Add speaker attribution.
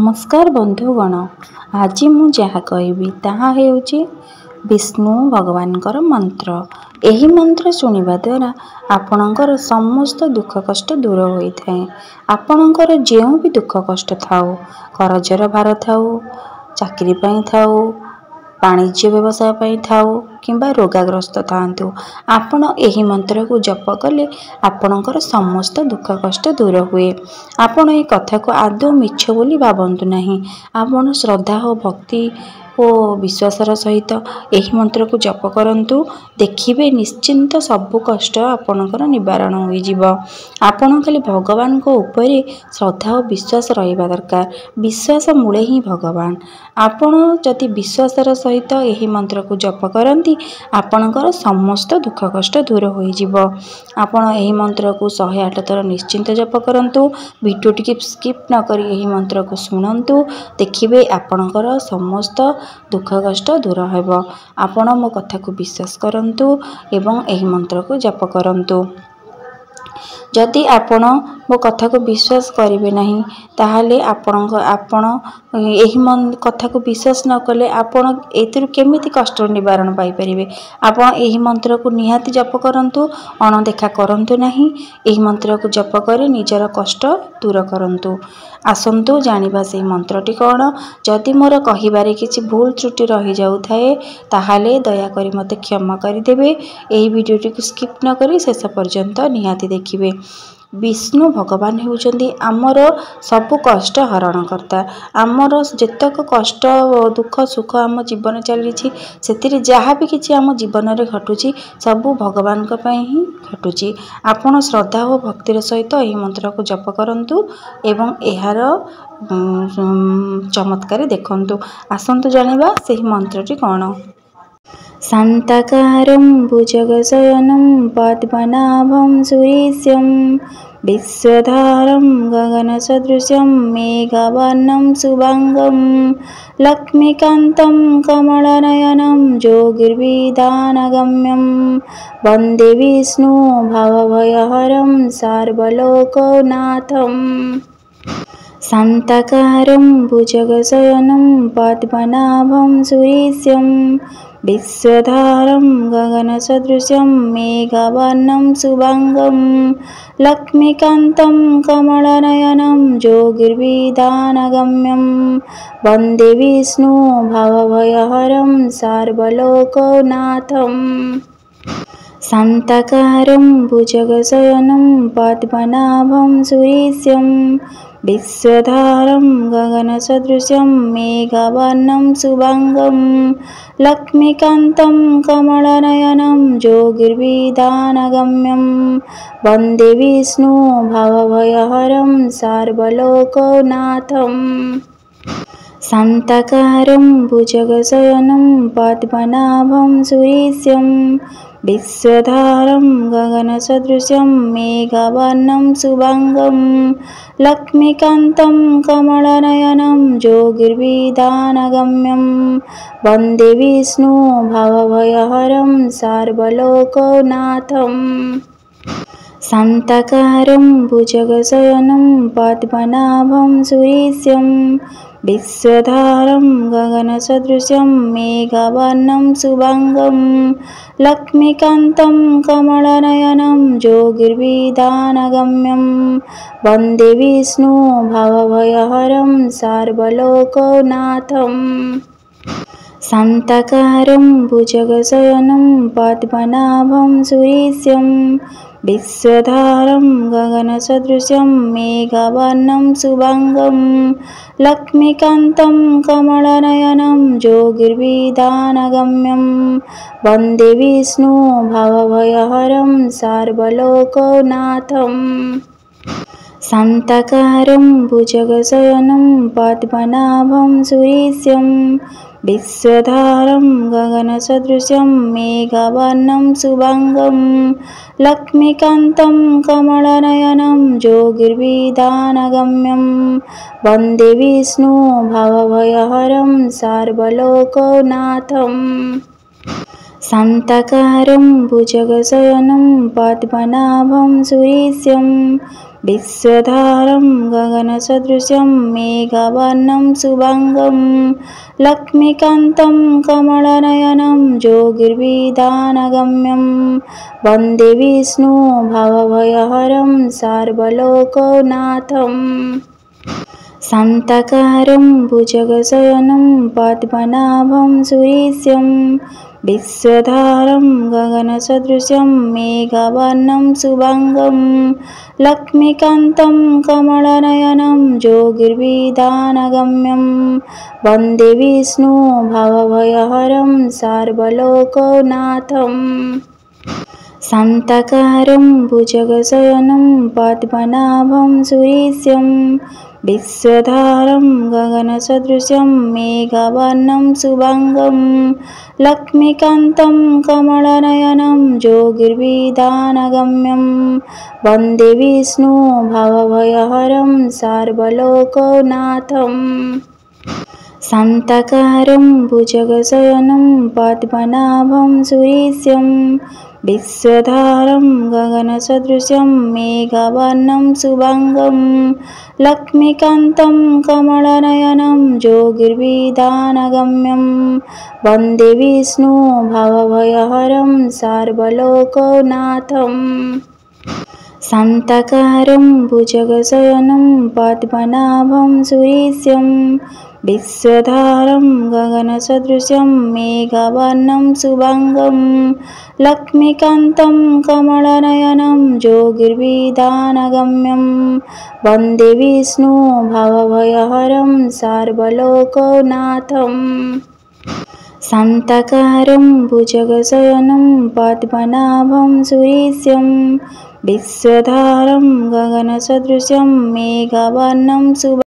Speaker 1: नमस्कार बंधुगण, आज मु जहाँ कहबी ताहा हेउची विष्णु भगवानकर मंत्र। एही मंत्र सुनिबा द्वारा आपणकर समस्त दुख कष्ट दूर होइथाए। आपणकर जेउ भी दुख कष्ट थाउ, करजर भार थाउ, चाकरी पाई थाउ, वाणिज्य व्यवसाय पाई थाउ किंबा रोगाग्रस्त थांतु, आपण एही मंत्र को जप कले आपणकर समस्त दुख कष्ट दूर हुए। आपण ए कथा को आदौ मिछ बोली भावंतु नहीं। आपण श्रद्धा और भक्ति और विश्वासर सहित एही मंत्र को जप करंतु, देखिबे निश्चिंत सबु कष्ट आपणकर निवारण होई जिवो। आपण खाली भगवान को ऊपर श्रद्धा और विश्वास रहिबा दरकार। विश्वास मूले ही भगवान। आपण जदि विश्वासर सहित एही मंत्र को जप करंती, आपणकर समस्त दुख कष्ट दूर होई जिवो। आपण एही मंत्र को 108 थर निश्चिंत जप करंतु। वीडियो टिके स्किप न करी एही मंत्र को सुनंतु, देखिबे आपणकर समस्त दुख कष्ट दूर हेबो। आपण मो कथा को विश्वास करंतु एवं एही मंत्र को जप करंतु। जदि आपण मो कथा को विश्वास करिवे नहीं, ताहाले आपण एही कथा को विश्वास न कले आपण एतिरु केमिति कष्ट निवारण पाई परिबे। आपण एही मंत्र को निहाती जप करंतु, अणदेखा करंतु नहीं। एही मंत्र को जप करी निजर कष्ट दूर करंतु। आसंतु जानिबा से मंत्रटी कौन। जदि मोर कहिबारे किछि भूल त्रुटि रही जाउ थाए, ताहाले दया करी मते क्षमा करि देबे। एही वीडियोटी को स्किप न करी शेष पर्यंत निहाती देखिबे। विष्णु भगवान हेउचंदी आमर सबु कष्ट हरण करता। आमर जेतक कष्ट दुख सुख आम जीवन चली, से जहाँ भी किसी आम जीवन में घटुची सबु भगवान का ही घटुची। आपण श्रद्धा और भक्तिर सहित यही मंत्र को जप करंतु एवं एहार चमत्कार देखंतु। आसंतु जानिबा सेही मंत्रटी कौन। शान्ताकारं भुजगशयनं पद्मनाभं सुरेशं विश्वधारं गगनसदृशं मेघवर्णं शुभांगं लक्ष्मीकान्तं कमलनयनं योगिर्विधानगम्यं वन्दे विष्णु भवभयहरं सर्वलोकनाथम्। शान्ताकारं भुजगशयनं पद्मनाभं सुरेशं विश्वधारं गगनसदृशं मेघवर्णं शुभांगं लक्ष्मीकान्तं कमलनयनं योगिर्विधानगम्यं वन्दे विष्णु भवभयहरं सर्वलोकनाथम्। शान्ताकारं भुजगशयनं पद्मनाभं सुरेशं विश्वधारं गगनसदृशं मेघवर्णं शुभांगं लक्ष्मीकान्तं कमलनयनं योगिर्विधानगम्यं वन्दे विष्णु भवभयहरं सर्वलोकनाथम्। शान्ताकारं भुजगशयनं पद्मनाभं सुरेशं विश्वधारं गगनसदृशं मेघवर्णं शुभांगं लक्ष्मीकान्तं कमलनयनं योगिर्विधानगम्यं वन्दे विष्णु भवभयहरं सर्वलोकनाथम्। शान्ताकारं भुजगशयनं पद्मनाभं सुरेशं विश्वधारं गगनसदृशं मेघवर्णं शुभांगं लक्ष्मीकान्तं कमलनयनं योगिर्विधानगम्यं वन्दे विष्णु भवभयहरं सर्वलोकनाथम्। शान्ताकारं भुजगशयनं पद्मनाभं सुरेशं विश्वधारं गगनसदृशं मेघवर्णं शुभांगं लक्ष्मीकान्तं कमलनयनं योगिर्विधानगम्यं वन्दे विष्णु भवभयहरं सर्वलोकनाथम्। शान्ताकारं भुजगशयनं पद्मनाभं सुरेशं विश्वधारं गगनसदृशं मेघवर्णं शुभांगं लक्ष्मीकान्तं कमलनयनं योगिर्विधानगम्यं वन्दे विष्णु भवभयहरं सर्वलोकनाथम्। शान्ताकारं भुजगशयनं पद्मनाभं सुरेशं विश्वधारं गगनसदृशं मेघवर्णं शुभांगं लक्ष्मीकान्तं कमलनयनं योगिर्विधानगम्यं वन्दे विष्णु भवभयहरं सर्वलोकनाथम् शान्ताकारं भुजगशयनं पद्मनाभं सुरेशं विश्वधारं गगनसदृशं मेघवर्णं शुभांगं लक्ष्मीकान्तं कमलनयनं योगिर्विधानगम्यं वन्दे विष्णु भवभयहरं सर्वलोकनाथम् शान्ताकारं भुजगशयनं पद्मनाभं सुरेशं विश्वधारं गगनसदृशं मेघवर्णं शुभांगं लक्ष्मीकान्तं कमलनयनं योगिर्विधानगम्यं वन्दे विष्णु भवभयहरं सर्वलोकनाथम् शान्ताकारं भुजगशयनं पद्मनाभं सुरेशं विश्वधारं गगनसदृशं मेघवर्णं शुभांगं लक्ष्मीकान्तं कमलनयनं योगिर्विधानगम्यं वन्दे विष्णु भवभयहरं सर्वलोकनाथम् शान्ताकारं भुजगशयनं पद्मनाभं सुरेशं विश्वधारं गगनसदृशं मेघवर्णं शुभांगं लक्ष्मीकान्तं कमलनयनं योगिर्विधानगम्यं वन्दे विष्णु भवभयहरं सर्वलोकनाथम् शान्ताकारं भुजगशयनं पद्मनाभं सुरेशं विश्वधारं गगनसदृशं मेघवर्णं शुभांगं